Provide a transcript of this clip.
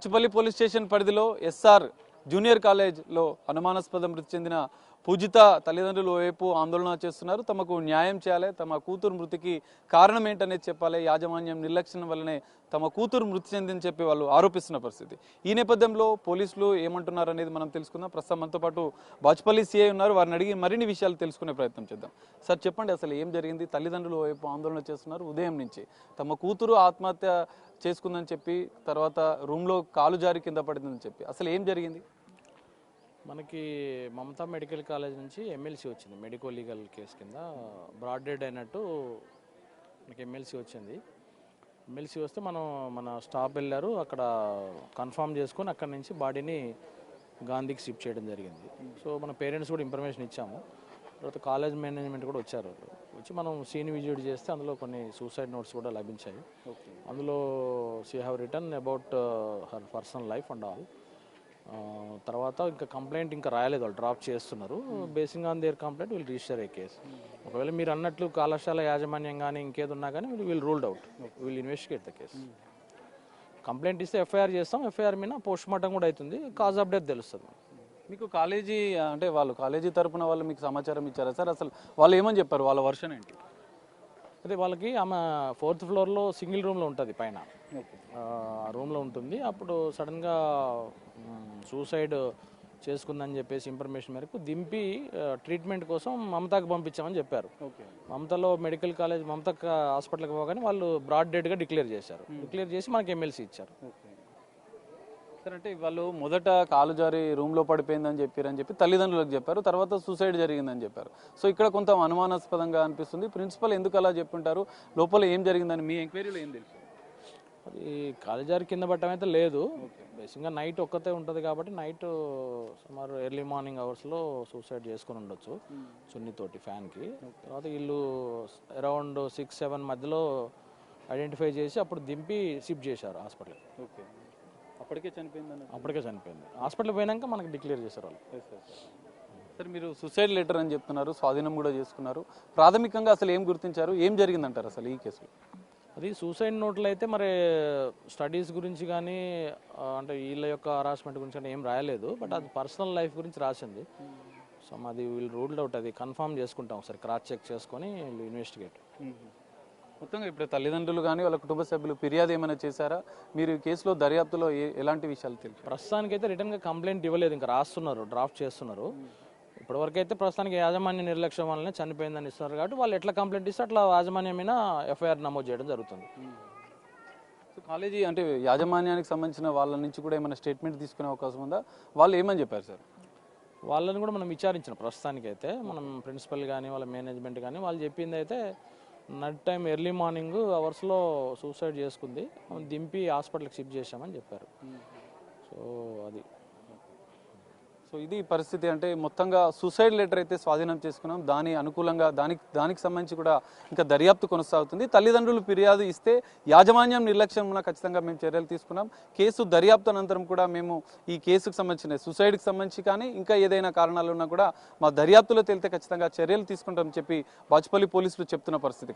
Bachupally police station పరిధిలో SR junior కాలేజ్లో అనుమానాస్పద మృతి చెందిన పూజిత తల్లిదండ్రులు వైపు ఆందోళన చేస్తున్నారు. తమకు న్యాయం చేయాలి, తమ కూతురు మృతికి కారణం ఏంటనేది చెప్పాలి, యాజమాన్యం నిర్లక్ష్యం వల్లనే తమ కూతురు మృతి చెందని చెప్పి వాళ్ళు ఆరోపిస్తున్న పరిస్థితి. ఈ నేపథ్యంలో పోలీసులు ఏమంటున్నారు అనేది మనం తెలుసుకుందాం. ప్రస్తుతం మనతో పాటు బాచుపల్లి సిఐ ఉన్నారు, వారిని అడిగి మరిన్ని విషయాలు తెలుసుకునే ప్రయత్నం చేద్దాం. సార్ చెప్పండి, అసలు ఏం జరిగింది? తల్లిదండ్రుల వైపు ఆందోళన చేస్తున్నారు ఉదయం నుంచి. తమ కూతురు ఆత్మహత్య చేసుకుందని చెప్పి తర్వాత రూమ్లో కాలు జారి కింద పడిందని చెప్పి అసలు ఏం జరిగింది? మనకి మమతా మెడికల్ కాలేజ్ నుంచి ఎమ్మెల్సీ వచ్చింది. మెడికో లీగల్ కేసు కింద బ్రాడ్ డెడ్ అయినట్టు మనకి ఎమ్మెల్సీ వచ్చింది. ఎమ్మెల్సీ వస్తే మన స్టాఫ్ వెళ్ళారు, అక్కడ కన్ఫర్మ్ చేసుకొని అక్కడి నుంచి బాడీని గాంధీకి షిఫ్ట్ చేయడం జరిగింది. సో మన పేరెంట్స్ కూడా ఇన్ఫర్మేషన్ ఇచ్చాము. తర్వాత కాలేజ్ మేనేజ్మెంట్ కూడా వచ్చారు. వచ్చి మనం సీన్ విజిట్ చేస్తే అందులో కొన్ని సూసైడ్ నోట్స్ కూడా లభించాయి. అందులో she have written about her personal life and all. తర్వాత ఇంకా కంప్లైంట్ ఇంకా రాయలేదు, వాళ్ళు డ్రాప్ చేస్తున్నారు. Basing on their complaint will register A case. ఒకవేళ మీరు అన్నట్లు కళాశాల యాజమాన్యం కానీ ఇంకేది ఉన్నా కానీ will ruled out, will investigate the case. Complaint ఇస్తే ఎఫ్ఐఆర్ చేస్తాం, ఎఫ్ఐఆర్ మీద పోస్ట్ మార్టం కూడా అవుతుంది, కాజ్ ఆఫ్ డెత్ తెలుస్తుంది. మీకు కాలేజీ అంటే వాళ్ళు కాలేజీ తరపున వాళ్ళు మీకు సమాచారం ఇచ్చారా సార్? అసలు వాళ్ళు ఏమని చెప్పారు, వాళ్ళ వర్షన్ ఏంటి? అదే వాళ్ళకి ఆమె 4th ఫ్లోర్లో సింగిల్ రూమ్లో ఉంటుంది, పైన ఆ రూమ్లో ఉంటుంది. అప్పుడు సడన్గా సూసైడ్ చేసుకుందని చెప్పేసి ఇన్ఫర్మేషన్ మేరకు దింపి ట్రీట్మెంట్ కోసం మమతాకు పంపించామని చెప్పారు. మమతలో మెడికల్ కాలేజ్ మమతా హాస్పిటల్కి పోగానే వాళ్ళు బ్రాడ్ డెడ్గా డిక్లేర్ చేశారు. డిక్లేర్ చేసి మనకి ఎమ్మెల్సీ ఇచ్చారు. సార్ అంటే వాళ్ళు మొదట కాలు జారి రూమ్లో పడిపోయిందని చెప్పి తల్లిదండ్రులకు చెప్పారు, తర్వాత సూసైడ్ జరిగిందని చెప్పారు. సో ఇక్కడ కొంత అనుమానాస్పదంగా అనిపిస్తుంది. ప్రిన్సిపల్ ఎందుకు అలా చెప్పుంటారు? లోపల ఏం జరిగిందని మీ ఎంక్వైరీలో ఏం తెలుసు? అది కాలు జారి కింద పట్టడం అయితే లేదు. బేసిక్గా నైట్ ఒక్కతే ఉంటుంది కాబట్టి నైట్ సుమారు ఎర్లీ మార్నింగ్ అవర్స్లో సూసైడ్ చేసుకుని ఉండొచ్చు చున్నీతోటి ఫ్యాన్కి. తర్వాత వీళ్ళు అరౌండ్ 6-7 మధ్యలో ఐడెంటిఫై చేసి అప్పుడు దింపి షిఫ్ట్ చేశారు హాస్పిటల్కి. అప్పటికే చనిపోయింది. హాస్పిటల్ పోయినాక మనకి డిక్లేర్ చేశారు వాళ్ళు. సార్ మీరు సూసైడ్ లెటర్ అని చెప్తున్నారు, స్వాధీనం కూడా చేసుకున్నారు. ప్రాథమికంగా అసలు ఏం గుర్తించారు, ఏం జరిగిందంటారు అసలు ఈ కేసులో? అది సూసైడ్ నోట్లో అయితే మరి స్టడీస్ గురించి కానీ అంటే వీళ్ళ యొక్క హరాస్మెంట్ గురించి కానీ ఏం రాయలేదు. బట్ అది పర్సనల్ లైఫ్ గురించి రాసింది. సో అది వీళ్ళు రూల్డ్ అవుట్, అది కన్ఫర్మ్ చేసుకుంటాం ఒకసారి, క్రాస్ చెక్ చేసుకొని వీళ్ళు ఇన్వెస్టిగేట్. మొత్తంగా ఇప్పుడు తల్లిదండ్రులు కానీ వాళ్ళ కుటుంబ సభ్యులు ఫిర్యాదు ఏమైనా చేశారా? మీరు కేసులో దర్యాప్తులో ఎలాంటి విషయాలు తెలుసు? ప్రస్తుతానికి అయితే రిటర్న్గా కంప్లైంట్ ఇవ్వలేదు, ఇంకా రాస్తున్నారు, డ్రాఫ్ట్ చేస్తున్నారు. ఇప్పటివరకు అయితే ప్రస్తుతానికి యాజమాన్య నిర్లక్ష్యం వల్లనే చనిపోయిందని ఇస్తున్నారు కాబట్టి వాళ్ళు ఎట్లా కంప్లైంట్ ఇస్తే అట్లా యాజమాన్యం మీద ఎఫ్ఐఆర్ నమోదు చేయడం జరుగుతుంది. సో కాలేజీ అంటే యాజమాన్యానికి సంబంధించిన వాళ్ళ నుంచి కూడా ఏమైనా స్టేట్మెంట్ తీసుకునే అవకాశం ఉందా? వాళ్ళు ఏమని చెప్పారు సార్? వాళ్ళని కూడా మనం విచారించిన ప్రస్తుతానికి అయితే మనం ప్రిన్సిపల్ కానీ వాళ్ళ మేనేజ్మెంట్ కానీ వాళ్ళు చెప్పింది అయితే నైట్ టైం ఎర్లీ మార్నింగ్ అవర్స్లో సూసైడ్ చేసుకుంది, దింపి హాస్పిటల్కి షిఫ్ట్ చేశామని చెప్పారు. సో అది సో ఇది పరిస్థితి. అంటే మొత్తంగా సూసైడ్ లెటర్ అయితే స్వాధీనం చేసుకున్నాం, దాని అనుకూలంగా దానికి సంబంధించి కూడా ఇంకా దర్యాప్తు కొనసాగుతుంది. తల్లిదండ్రులు ఫిర్యాదు ఇస్తే యాజమాన్యం నిర్లక్ష్యం ఉన్న ఖచ్చితంగా మేము చర్యలు తీసుకున్నాం. కేసు దర్యాప్తు అనంతరం కూడా మేము ఈ కేసుకు సంబంధించిన సూసైడ్కి సంబంధించి కానీ ఇంకా ఏదైనా కారణాలు ఉన్నా కూడా మా దర్యాప్తులో తేలితే ఖచ్చితంగా చర్యలు తీసుకుంటామని చెప్పి బాచుపల్లి పోలీసులు చెప్తున్న పరిస్థితి.